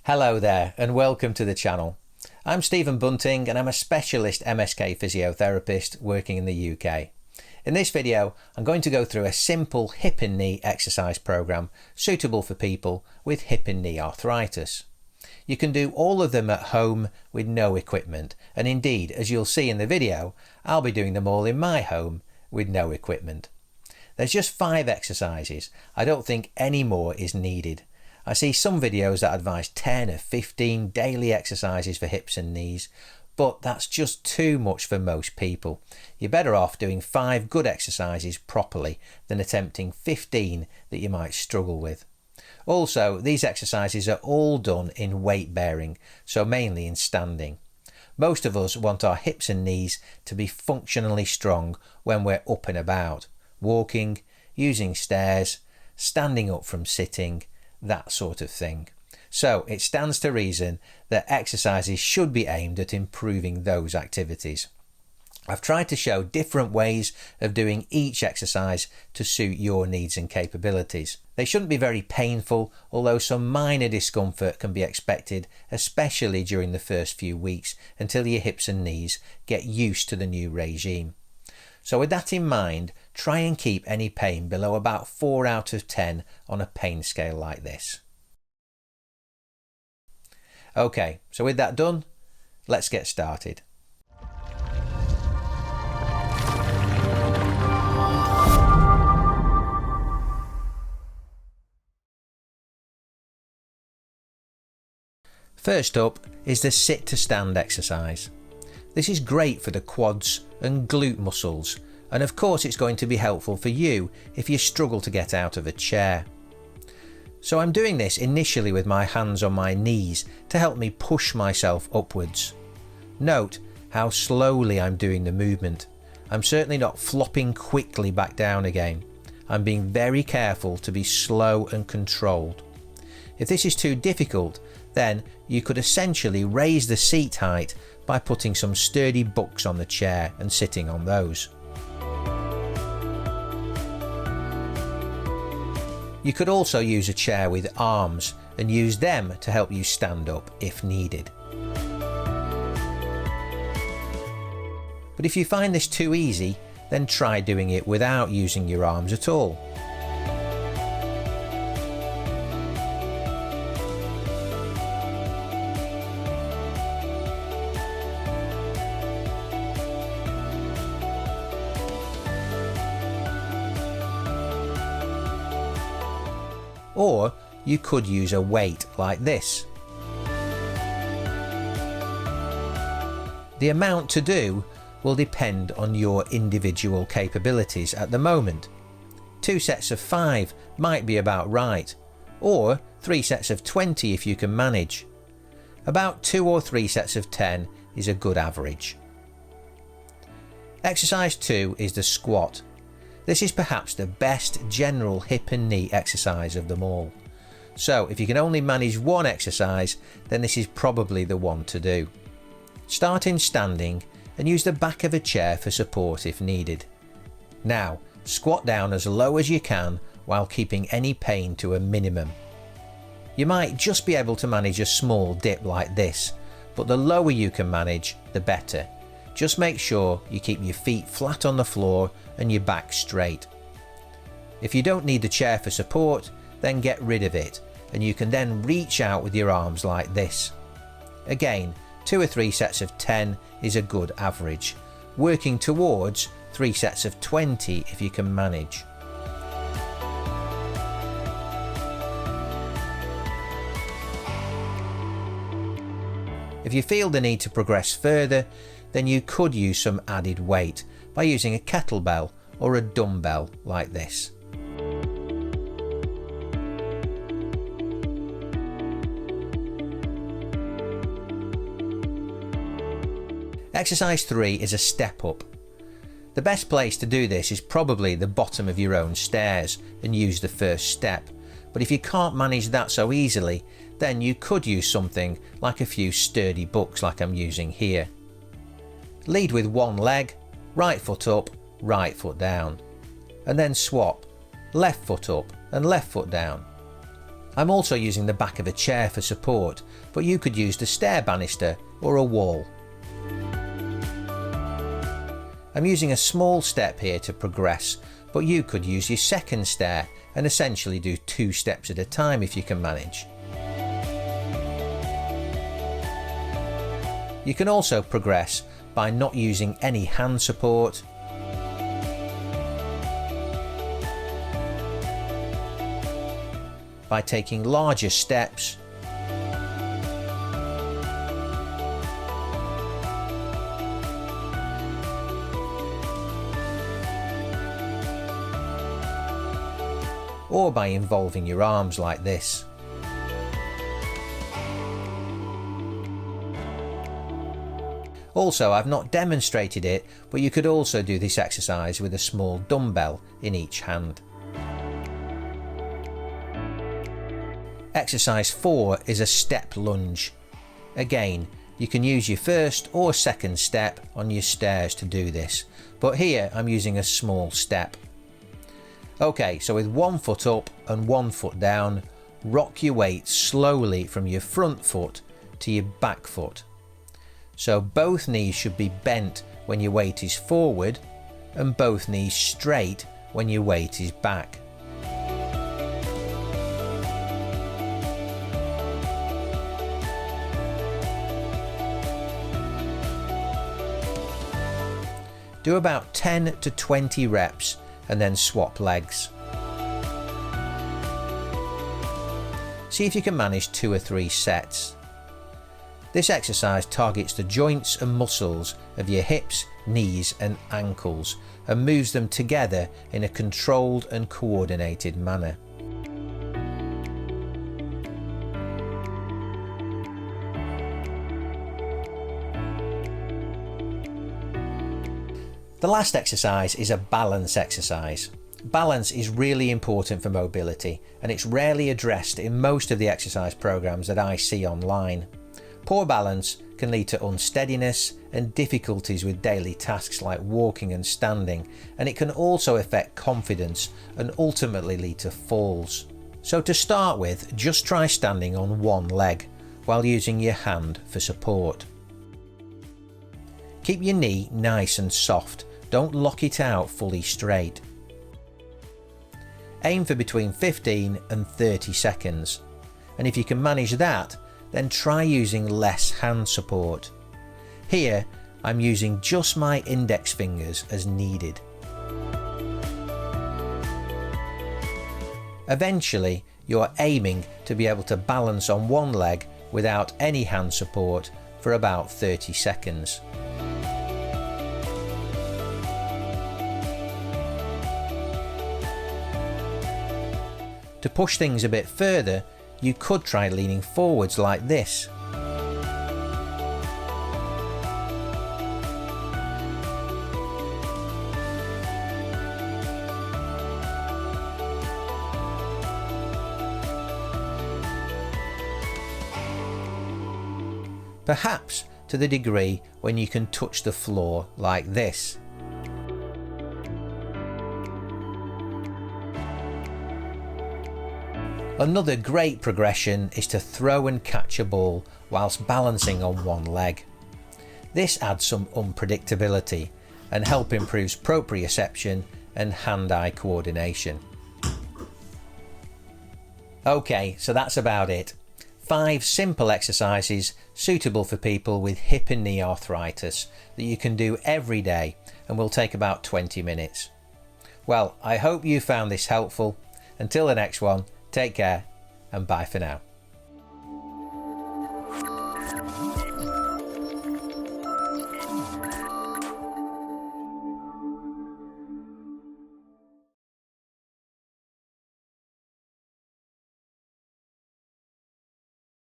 Hello there and welcome to the channel. I'm Stephen Bunting and I'm a specialist MSK physiotherapist working in the UK. In this video I'm going to go through a simple hip and knee exercise program suitable for people with hip and knee arthritis. You can do all of them at home with no equipment, and indeed, as you'll see in the video, I'll be doing them all in my home with no equipment. There's just 5 exercises. I don't think any more is needed. I see some videos that advise 10 or 15 daily exercises for hips and knees, but that's just too much for most people. You're better off doing 5 good exercises properly than attempting 15 that you might struggle with. Also, these exercises are all done in weight bearing, so mainly in standing. Most of us want our hips and knees to be functionally strong when we're up and about, walking, using stairs, standing up from sitting, that sort of thing. So it stands to reason that exercises should be aimed at improving those activities. I've tried to show different ways of doing each exercise to suit your needs and capabilities. They shouldn't be very painful, although some minor discomfort can be expected, especially during the first few weeks until your hips and knees get used to the new regime. So with that in mind, try and keep any pain below about 4 out of 10 on a pain scale like this. Okay, so with that done, let's get started. First up is the sit to stand exercise. This is great for the quads and glute muscles, and of course it's going to be helpful for you if you struggle to get out of a chair. So I'm doing this initially with my hands on my knees to help me push myself upwards. Note how slowly I'm doing the movement. I'm certainly not flopping quickly back down again. I'm being very careful to be slow and controlled. If this is too difficult, then you could essentially raise the seat height by putting some sturdy books on the chair and sitting on those. You could also use a chair with arms and use them to help you stand up if needed. But if you find this too easy, then try doing it without using your arms at all. Or you could use a weight like this. The amount to do will depend on your individual capabilities at the moment. 2 sets of 5 might be about right, or 3 sets of 20 if you can manage. About 2 or 3 sets of 10 is a good average. Exercise 2 is the squat. This is perhaps the best general hip and knee exercise of them all. So if you can only manage one exercise, then this is probably the one to do. Start in standing and use the back of a chair for support if needed. Now, squat down as low as you can while keeping any pain to a minimum. You might just be able to manage a small dip like this, but the lower you can manage, the better. Just make sure you keep your feet flat on the floor and your back straight. If you don't need the chair for support, then get rid of it, and you can then reach out with your arms like this. Again, 2 or 3 sets of 10 is a good average, working towards 3 sets of 20 if you can manage. If you feel the need to progress further, then you could use some added weight by using a kettlebell or a dumbbell like this. Exercise 3 is a step up. The best place to do this is probably the bottom of your own stairs and use the first step, but if you can't manage that so easily, then you could use something like a few sturdy books like I'm using here. Lead with one leg, right foot up, right foot down, and then swap, left foot up and left foot down. I'm also using the back of a chair for support, but you could use the stair banister or a wall. I'm using a small step here to progress, but you could use your second stair and essentially do 2 steps at a time if you can manage. You can also progress by not using any hand support, by taking larger steps, or by involving your arms like this. Also, I've not demonstrated it, but you could also do this exercise with a small dumbbell in each hand. Exercise 4 is a step lunge. Again, you can use your first or second step on your stairs to do this, but here I'm using a small step. Okay, so with 1 foot up and 1 foot down, rock your weight slowly from your front foot to your back foot. So both knees should be bent when your weight is forward and both knees straight when your weight is back. Do about 10 to 20 reps and then swap legs. See if you can manage 2 or 3 sets. This exercise targets the joints and muscles of your hips, knees and ankles and moves them together in a controlled and coordinated manner. The last exercise is a balance exercise. Balance is really important for mobility and it's rarely addressed in most of the exercise programs that I see online. Poor balance can lead to unsteadiness and difficulties with daily tasks like walking and standing, and it can also affect confidence and ultimately lead to falls. So to start with, just try standing on one leg while using your hand for support. Keep your knee nice and soft, don't lock it out fully straight. Aim for between 15 and 30 seconds, and if you can manage that, then try using less hand support. Here, I'm using just my index fingers as needed. Eventually, you're aiming to be able to balance on one leg without any hand support for about 30 seconds. To push things a bit further, you could try leaning forwards like this. Perhaps to the degree when you can touch the floor like this. Another great progression is to throw and catch a ball whilst balancing on one leg. This adds some unpredictability and help improves proprioception and hand-eye coordination. Okay, so that's about it. 5 simple exercises suitable for people with hip and knee arthritis that you can do every day and will take about 20 minutes. Well, I hope you found this helpful. Until the next one, take care and bye for now.